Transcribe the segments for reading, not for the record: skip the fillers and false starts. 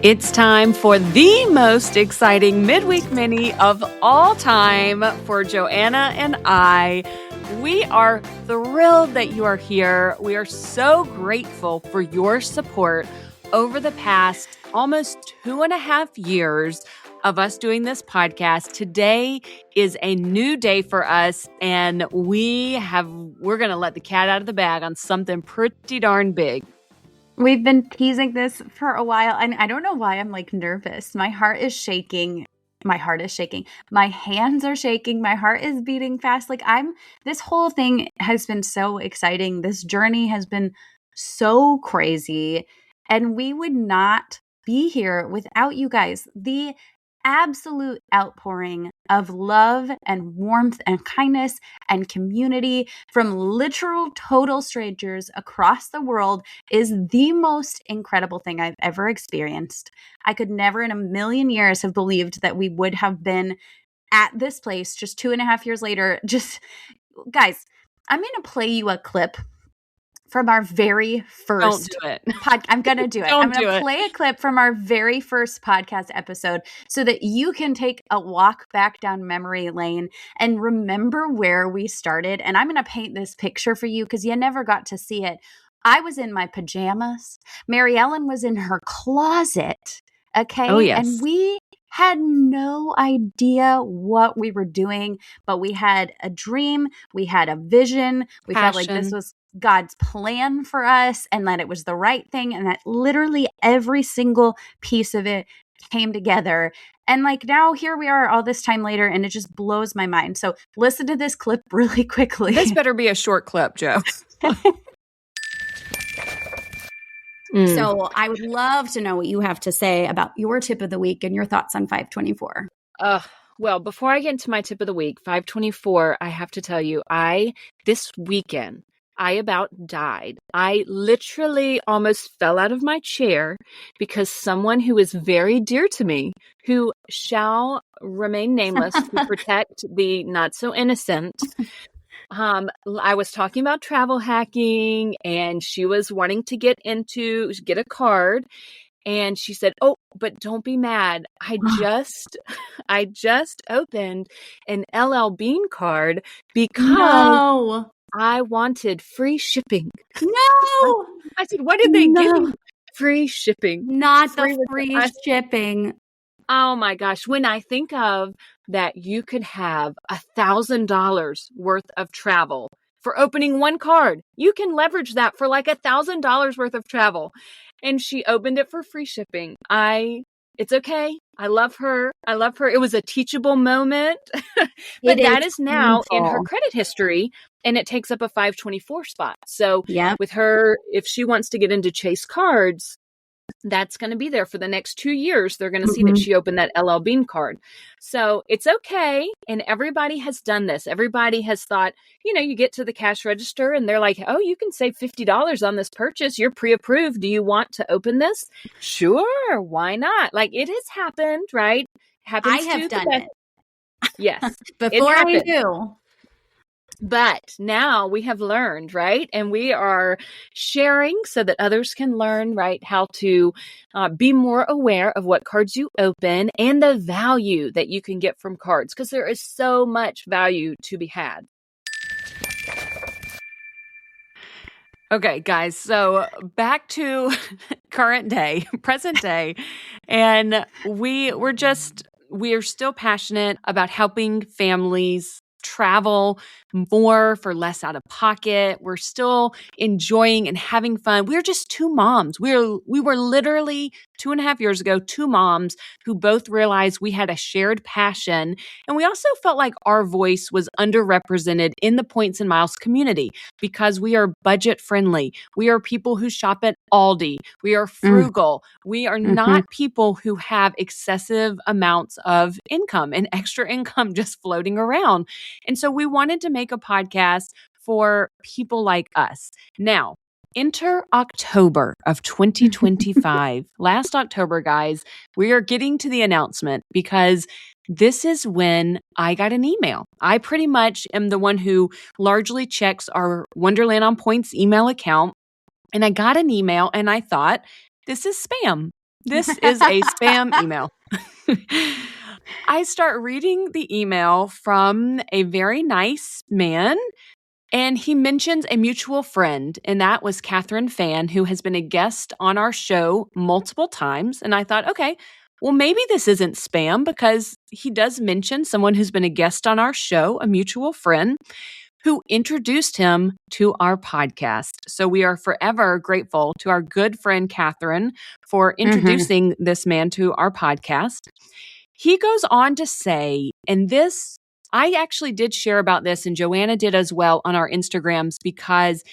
It's time for the most exciting midweek mini of all time for Joanna and I. We are thrilled that you are here. We are so grateful for your support over the past almost 2.5 years of us doing this podcast. Today is a new day for us, and we're going to let the cat out of the bag on something pretty darn big. We've been teasing this for a while, and I don't know why I'm nervous. My heart is shaking. My hands are shaking. My heart is beating fast. This whole thing has been so exciting. This journey has been so crazy, and we would not be here without you guys. The absolute outpouring of love and warmth and kindness and community from literal total strangers across the world is the most incredible thing I've ever experienced. I could never in a million years have believed that we would have been at this place just 2.5 years later. Guys, I'm going to play you a clip from our very first podcast. I'm going to do it. I'm going to play a clip from our very first podcast episode so that you can take a walk back down memory lane and remember where we started. And I'm going to paint this picture for you because you never got to see it. I was in my pajamas. Mary Ellen was in her closet. Okay. Oh, yes. And we had no idea what we were doing, but we had a dream. We had a vision. We felt like this was God's plan for us and that it was the right thing and that literally every single piece of it came together. And now here we are all this time later, and it just blows my mind. So listen to this clip really quickly. This better be a short clip, Joe. So I would love to know what you have to say about your tip of the week and your thoughts on 524. Well, before I get into my tip of the week, 524, I have to tell you, this weekend, I about died. I literally almost fell out of my chair because someone who is very dear to me, who shall remain nameless to protect the not so innocent, I was talking about travel hacking, and she was wanting to get a card. And she said, "Oh, but don't be mad. I just opened an LL Bean card because I wanted free shipping." No! I said, "What did they give you?" Free shipping. Not the free shipping. Oh my gosh. When I think of that, you could have $1,000 worth of travel for opening one card. You can leverage that for $1,000 worth of travel. And she opened it for free shipping. It's okay. I love her. It was a teachable moment. But that is now in her credit history, and it takes up a 524 spot. So with her, if she wants to get into Chase cards, that's going to be there for the next 2 years. They're going to see that she opened that LL Bean card. So it's okay. And everybody has done this. Everybody has thought, you get to the cash register and they're like, "Oh, you can save $50 on this purchase. You're pre-approved. Do you want to open this?" Sure. Why not? It has happened, right? I have done it. Yes. Before I do. But now we have learned, right? And we are sharing so that others can learn, right, how to be more aware of what cards you open and the value that you can get from cards, because there is so much value to be had. Okay, guys, so back to present day. And we are still passionate about helping families travel more for less out of pocket. We're still enjoying and having fun. We're just two moms. We were literally 2.5 years ago, two moms who both realized we had a shared passion. And we also felt like our voice was underrepresented in the Points and Miles community because we are budget friendly. We are people who shop at Aldi. We are frugal. We are not people who have excessive amounts of income and extra income just floating around. And so we wanted to make a podcast for people like us. Now, enter October of 2025. Last October, guys, we are getting to the announcement because this is when I got an email. I pretty much am the one who largely checks our Wonderland on Points email account. And I got an email and I thought, this is spam. This is a spam email. I start reading the email from a very nice man, and he mentions a mutual friend, and that was Catherine Fan, who has been a guest on our show multiple times. And I thought, okay, well, maybe this isn't spam because he does mention someone who's been a guest on our show, a mutual friend, who introduced him to our podcast. So we are forever grateful to our good friend Catherine for introducing this man to our podcast. He goes on to say, and this, I actually did share about this, and Joanna did as well on our Instagrams, because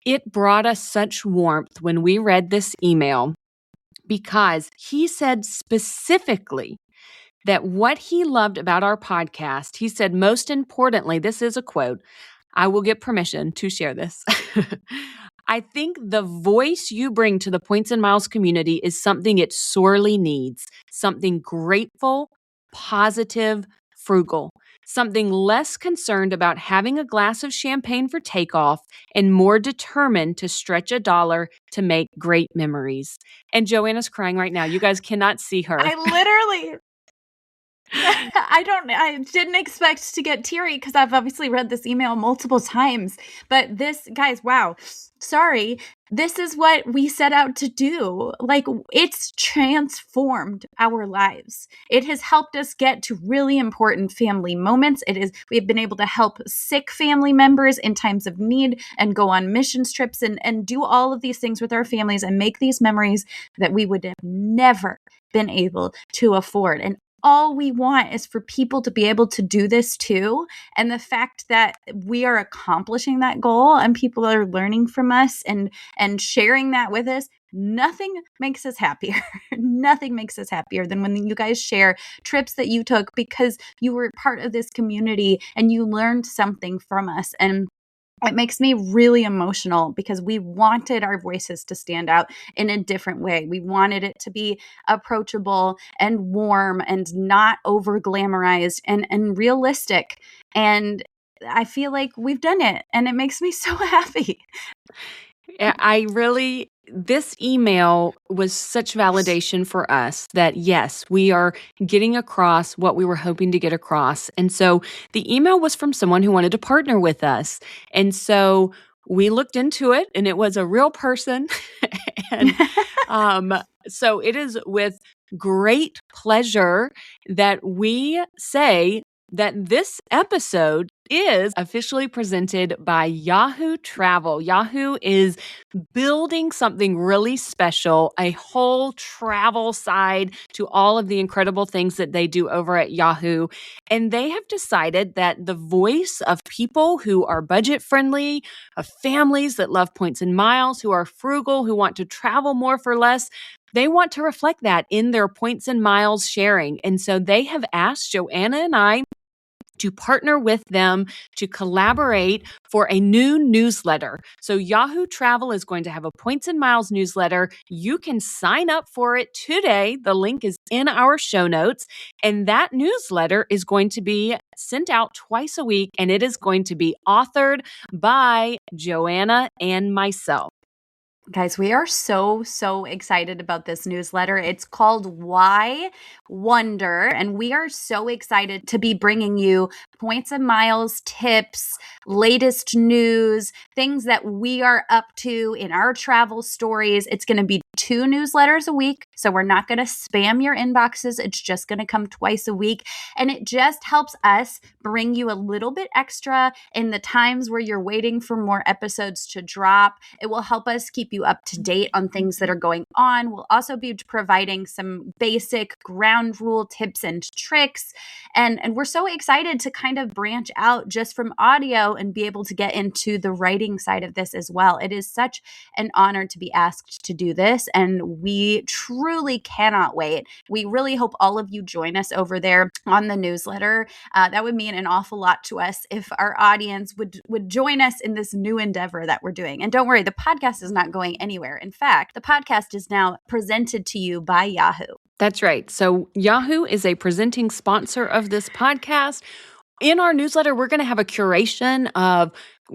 it brought us such warmth when we read this email, because he said specifically that what he loved about our podcast, he said, most importantly, this is a quote, I will get permission to share this. I think the voice you bring to the Points and Miles community is something it sorely needs, something grateful, positive, frugal, something less concerned about having a glass of champagne for takeoff and more determined to stretch a dollar to make great memories. And Joanna's crying right now. You guys cannot see her. I literally... I didn't expect to get teary because I've obviously read this email multiple times. But this, guys, wow. Sorry. This is what we set out to do. Like, it's transformed our lives. It has helped us get to really important family moments. We've been able to help sick family members in times of need and go on missions trips and do all of these things with our families and make these memories that we would have never been able to afford. And all we want is for people to be able to do this too. And the fact that we are accomplishing that goal and people are learning from us and sharing that with us, nothing makes us happier. Nothing makes us happier than when you guys share trips that you took because you were part of this community and you learned something from us. And it makes me really emotional because we wanted our voices to stand out in a different way. We wanted it to be approachable and warm and not over glamorized and realistic. And I feel like we've done it and it makes me so happy. This email was such validation for us that yes, we are getting across what we were hoping to get across. And so the email was from someone who wanted to partner with us. And so we looked into it and it was a real person. And so it is with great pleasure that we say that this episode is officially presented by Yahoo Travel. Yahoo is building something really special, a whole travel side to all of the incredible things that they do over at Yahoo. And they have decided that the voice of people who are budget friendly, of families that love points and miles, who are frugal, who want to travel more for less, they want to reflect that in their points and miles sharing. And so they have asked Joanna and I to partner with them to collaborate for a new newsletter. So Yahoo Travel is going to have a Points and Miles newsletter. You can sign up for it today. The link is in our show notes. And that newsletter is going to be sent out twice a week, and it is going to be authored by Joanna and myself. Guys, we are so excited about this newsletter. It's called Why Wonder, and we are so excited to be bringing you points and miles, tips, latest news, things that we are up to in our travel stories. It's going to be 2 newsletters a week, so we're not going to spam your inboxes. It's just going to come twice a week, and it just helps us bring you a little bit extra in the times where you're waiting for more episodes to drop. It will help us keep you up to date on things that are going on. We'll also be providing some basic ground rule tips and tricks. And we're so excited to kind of branch out just from audio and be able to get into the writing side of this as well. It is such an honor to be asked to do this, and we truly cannot wait. We really hope all of you join us over there on the newsletter. That would mean an awful lot to us if our audience would join us in this new endeavor that we're doing. And don't worry, the podcast is not going anywhere. In fact, the podcast is now presented to you by Yahoo. That's right. So Yahoo is a presenting sponsor of this podcast. In our newsletter, we're going to have a curation of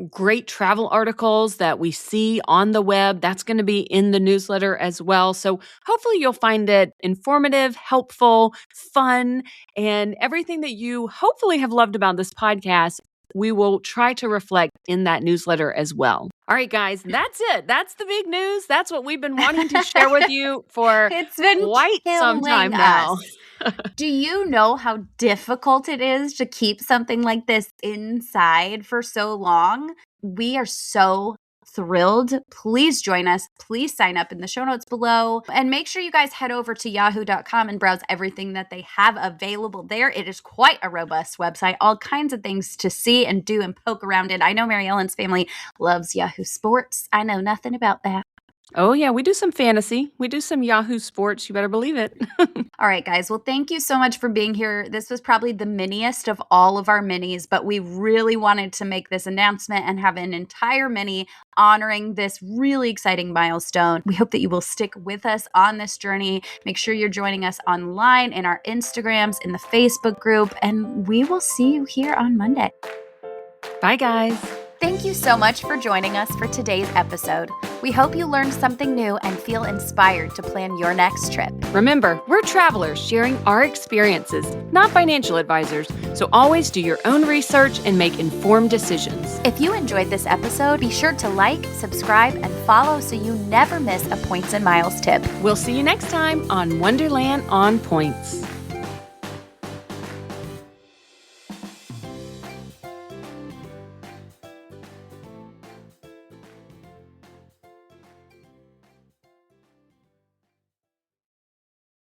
great travel articles that we see on the web. That's going to be in the newsletter as well. So hopefully you'll find it informative, helpful, fun, and everything that you hopefully have loved about this podcast, we will try to reflect in that newsletter as well. All right, guys, that's it. That's the big news. That's what we've been wanting to share with you for It's been quite some time now. Do you know how difficult it is to keep something like this inside for so long? We are so thrilled. Please join us. Please sign up in the show notes below. And make sure you guys head over to yahoo.com and browse everything that they have available there. It is quite a robust website. All kinds of things to see and do and poke around in. I know Mary Ellen's family loves Yahoo Sports. I know nothing about that. Oh, yeah, we do some fantasy. We do some Yahoo Sports. You better believe it. All right, guys. Well, thank you so much for being here. This was probably the miniest of all of our minis, but we really wanted to make this announcement and have an entire mini honoring this really exciting milestone. We hope that you will stick with us on this journey. Make sure you're joining us online in our Instagrams, in the Facebook group, and we will see you here on Monday. Bye, guys. Thank you so much for joining us for today's episode. We hope you learned something new and feel inspired to plan your next trip. Remember, we're travelers sharing our experiences, not financial advisors, so always do your own research and make informed decisions. If you enjoyed this episode, be sure to like, subscribe, and follow so you never miss a Points and Miles tip. We'll see you next time on Wonderland on Points.